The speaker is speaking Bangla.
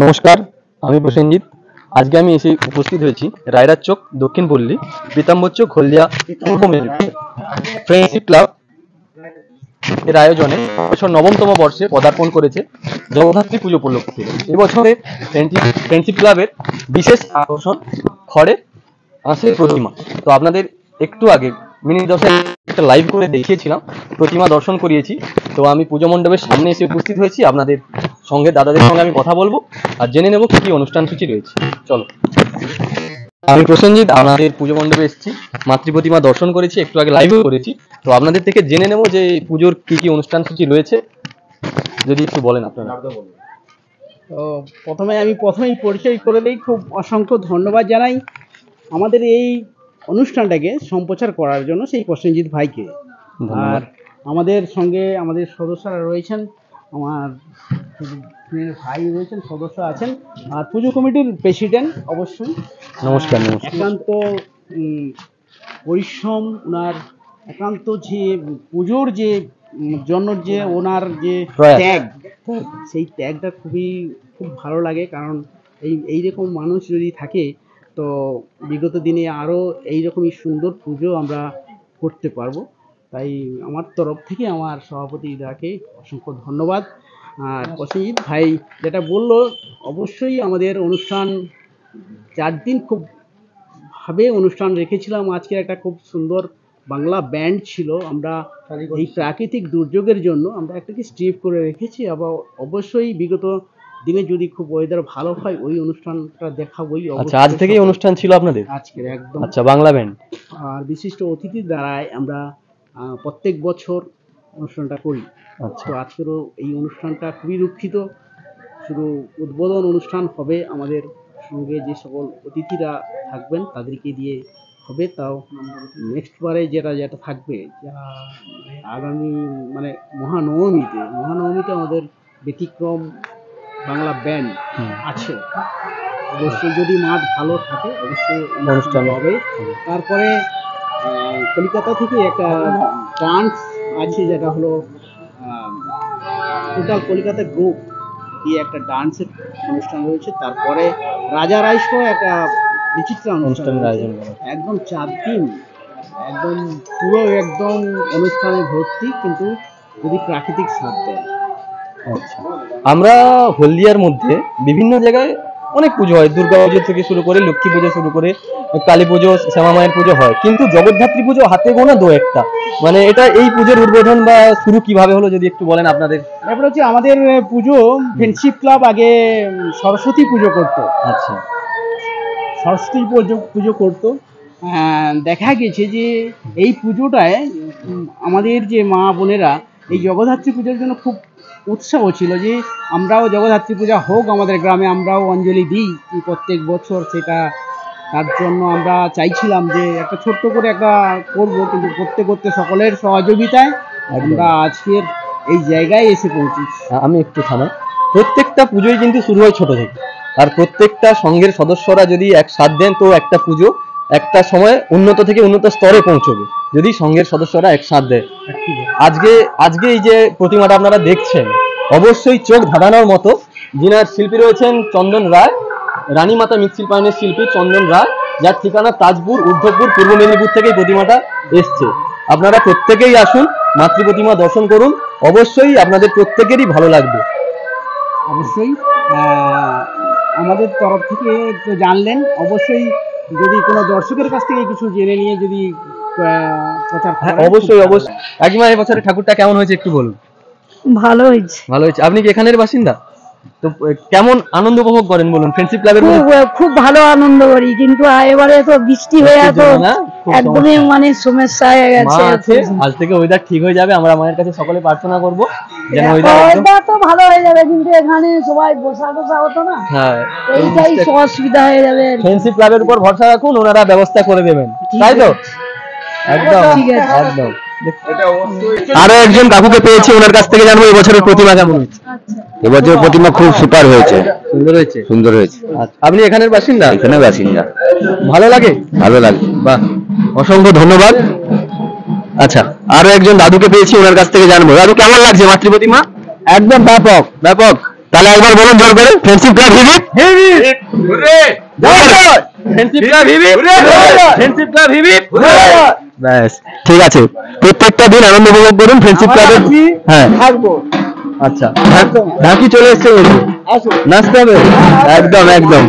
নমস্কার, আমি প্রসেনজিৎ। আজকে আমি এসে উপস্থিত হয়েছি রায়রার চক দক্ষিণ পল্লী পীতাম্বর চক হলদিয়া পূর্ব মেদিনীপুর ফ্রেন্ডশিপ ক্লাব এর আয়োজনে বছর 9তম বর্ষে পদার্পণ করেছে জগদ্ধাত্রী পুজো উপলক্ষে। এবছরে ফ্রেন্ডশিপ ক্লাবের বিশেষ আকর্ষণ খড়ে আঁশের প্রতিমা। তো আপনাদের একটু আগে মিনিট 10 একটা লাইভ করে দেখিয়েছিলাম, প্রতিমা দর্শন করিয়েছি। তো আমি পুজো মণ্ডপের সামনে এসে উপস্থিত হয়েছি, আপনাদের সঙ্গে দাদাদের সঙ্গে আমি কথা বলবো আর জেনে নেবো কি কি অনুষ্ঠান সূচি রয়েছে। চলো, আমি প্রসেনজিৎ, আপনাদের পুজো মণ্ডপে এসেছি, মাতৃ প্রতিমা দর্শন করেছি, একটু আগে লাইভও করেছি। তো আপনাদের থেকে জেনে নেবো যে পুজোর কি কি অনুষ্ঠান সূচি রয়েছে, যদি একটু বলেন আপনারা। তো প্রথমেই পরিচয় করে দিই। খুব অসংখ্য ধন্যবাদ জানাই আমাদের এই অনুষ্ঠানটাকে সম্প্রচার করার জন্য সেই প্রসেনজিৎ ভাইকে। আর আমাদের সঙ্গে আমাদের সদস্যরা রয়েছেন, আমার ভাই রয়েছেন, সদস্য আছেন, আর পুজো কমিটির প্রেসিডেন্ট অবশ্যই। নমস্কার। একান্ত পরিশ্রম ওনার, একান্ত যে পুজোর যে জন্য যে ওনার যে ত্যাগ, সেই ত্যাগটা খুব ভালো লাগে। কারণ এইরকম মানুষ যদি থাকে তো বিগত দিনে আরও এইরকমই সুন্দর পুজো আমরা করতে পারবো। তাই আমার তরফ থেকে আমার সভাপতি দাকে অসংখ্য ধন্যবাদ। আর প্রসেনজিৎ ভাই যেটা বললো, অবশ্যই আমাদের অনুষ্ঠান 4 দিন খুব ভাবে অনুষ্ঠান রেখেছিলাম। আজকে একটা খুব সুন্দর বাংলা ব্যান্ড ছিল। আমরা এই প্রাকৃতিক দুর্যোগের জন্য আমরা একটা কি স্ট্রিপ করে রেখেছি। আবার অবশ্যই বিগত দিনে যদি খুব ওয়েদার ভালো হয় ওই অনুষ্ঠানটা দেখাবোই। আচ্ছা, আজ থেকেই অনুষ্ঠান ছিল আপনাদের? আজকের একদম। আচ্ছা, বাংলা ব্যান্ড আর বিশিষ্ট অতিথির দ্বারাই আমরা প্রত্যেক বছর অনুষ্ঠানটা করি। আচ্ছা, তো আজকেরও এই অনুষ্ঠানটা খুবই দুঃখিত, শুধু উদ্বোধন অনুষ্ঠান হবে, আমাদের সঙ্গে যে সকল অতিথিরা থাকবেন তাদেরকে দিয়ে হবে। তাও নেক্সট বারে যেটা থাকবে, আগামী মহানবমীতে আমাদের ব্যতিক্রম বাংলা ব্যান্ড আছে। অবশ্যই যদি মাঠ ভালো থাকে অবশ্যই অনুষ্ঠান হবে। তারপরে কলকাতা থেকে একটা ডান্স আছে, যেটা হলো টোটাল কলকাতা গ্রুপ দিয়ে একটা ডান্সের অনুষ্ঠান রয়েছে। তারপরে রাজা রাইসও একটা বিচিত্র অনুষ্ঠানের আয়োজন, একদম 4 দিন একদম পুরো একদম অনুষ্ঠানে ভর্তি, কিন্তু যদি প্রাকৃতিক সাথ দেয়। আচ্ছা, আমরা হলদিয়ার মধ্যে বিভিন্ন জায়গায় অনেক পুজো হয়, দুর্গা পুজো থেকে শুরু করে লক্ষ্মী পুজো শুরু করে কালী পুজো, শ্যামা মায়ের পুজো হয়, কিন্তু জগদ্ধাত্রী পুজো হাতে গোনা 2-1টা। মানে এটা এই পুজোর উদ্বোধন বা শুরু কিভাবে হলো যদি একটু বলেন আপনাদের। তারপরে হচ্ছে আমাদের পুজো ফ্রেন্ডশিপ ক্লাব আগে সরস্বতী পুজো করতো। আচ্ছা, সরস্বতী পুজো করতো। দেখা গেছে যে এই পুজোটায় আমাদের যে মা বোনেরা এই জগদ্ধাত্রী পুজোর জন্য খুব উৎসাহ ছিল যে আমরাও জগদ্ধাত্রী পূজা হোক আমাদের গ্রামে, আমরাও অঞ্জলি দিই প্রত্যেক বছর। সেটা তার জন্য আমরা চাইছিলাম যে একটা ছোট্ট করে একটা করবো, কিন্তু করতে করতে সকলের সহযোগিতায় আমরা আজকের এই জায়গায় এসে পৌঁছেছি। আমি একটু থামাই, প্রত্যেকটা পুজোই কিন্তু শুরু হয় ছোট থেকে, আর প্রত্যেকটা সংঘের সদস্যরা যদি এক সাথ দেন তো একটা পুজো একটা সময় উন্নত থেকে উন্নত স্তরে পৌঁছবে, যদি সংঘের সদস্যরা এক সাথ দেয়। আজকে এই যে প্রতিমাটা আপনারা দেখছেন, অবশ্যই চোখ ধাঁধানোর মতো। যিনার শিল্পী রয়েছেন চন্দন রায়, রানীমাতা মৃৎশিল্পায়নের শিল্পী চন্দন রায়, যার ঠিকানা তাজপুর, ঊর্ধ্বপুর, পূর্ব মেদিনীপুর থেকে এই প্রতিমাটা এসছে। আপনারা প্রত্যেকেই আসুন, মাতৃ প্রতিমা দর্শন করুন, অবশ্যই আপনাদের প্রত্যেকেরই ভালো লাগবে। অবশ্যই আমাদের তরফ থেকে তো জানলেন, অবশ্যই যদি কোনো দর্শকের কাছ থেকে কিছু জেনে নিয়ে যদি প্রচার করেন, অবশ্যই। কাকিমা, এই বছরের ঠাকুরটা কেমন হয়েছে একটু বলুন। ভালো হয়েছে। আপনি কি এখানের বাসিন্দা? তো কেমন আনন্দ উপভোগ করেন বলুন ফ্রেন্ডশিপ ক্লাবের মধ্যে? খুব ভালো আনন্দ করি, কিন্তু এবারে তো বৃষ্টি হয়ে এত একদমই সমস্যা হয়ে গেছে। আজ থেকে ওয়েদার ঠিক হয়ে যাবে, আমরা মায়ের কাছে সকলে প্রার্থনা করব যেন ওয়েদার তো ভালো হয়ে যাবে, কিন্তু এখানে সবাই বসা হতো না, এইটাই অসুবিধা হয়ে যাবে। ফ্রেন্ডশিপ ক্লাবের উপর ভরসা রাখুন, ওনারা ব্যবস্থা করে দেবেন, তাই তো? একদম একদম। আরো একজন কাকুকে পেয়েছি, ওনার কাছ থেকে জানবো এবছরের প্রতিমা কেমন হয়েছে। এবছরের প্রতিমা খুব সুপার হয়েছে, সুন্দর হয়েছে। আপনি এখানের বাসিন্দা? এখানে বাসিন্দা। ভালো লাগে? ভালো লাগে। বাহ, অসংখ্য ধন্যবাদ। আচ্ছা, আরো একজন দাদুকে পেয়েছি, ওনার কাছ থেকে জানবো। দাদু, কেমন লাগছে মাতৃ প্রতিমা? একদম ব্যাপক। তাহলে একবার বলুন জোর করে, ফ্রেন্ডশিপ ক্লাব হিবিপ ফ্রেন্ডশিপ ক্লাব হিবিপ, ফ্রেন্ডশিপ ক্লাব হিবিপ। ব্যাস ঠিক আছে, প্রত্যেকটা দিন আনন্দ উপভোগ করুন ফ্রেন্ডশিপ ক্লাবের। হ্যাঁ থাকবো। আচ্ছা, ঢাকি চলে এসছে বলছি, নাচতে হবে। একদম একদম।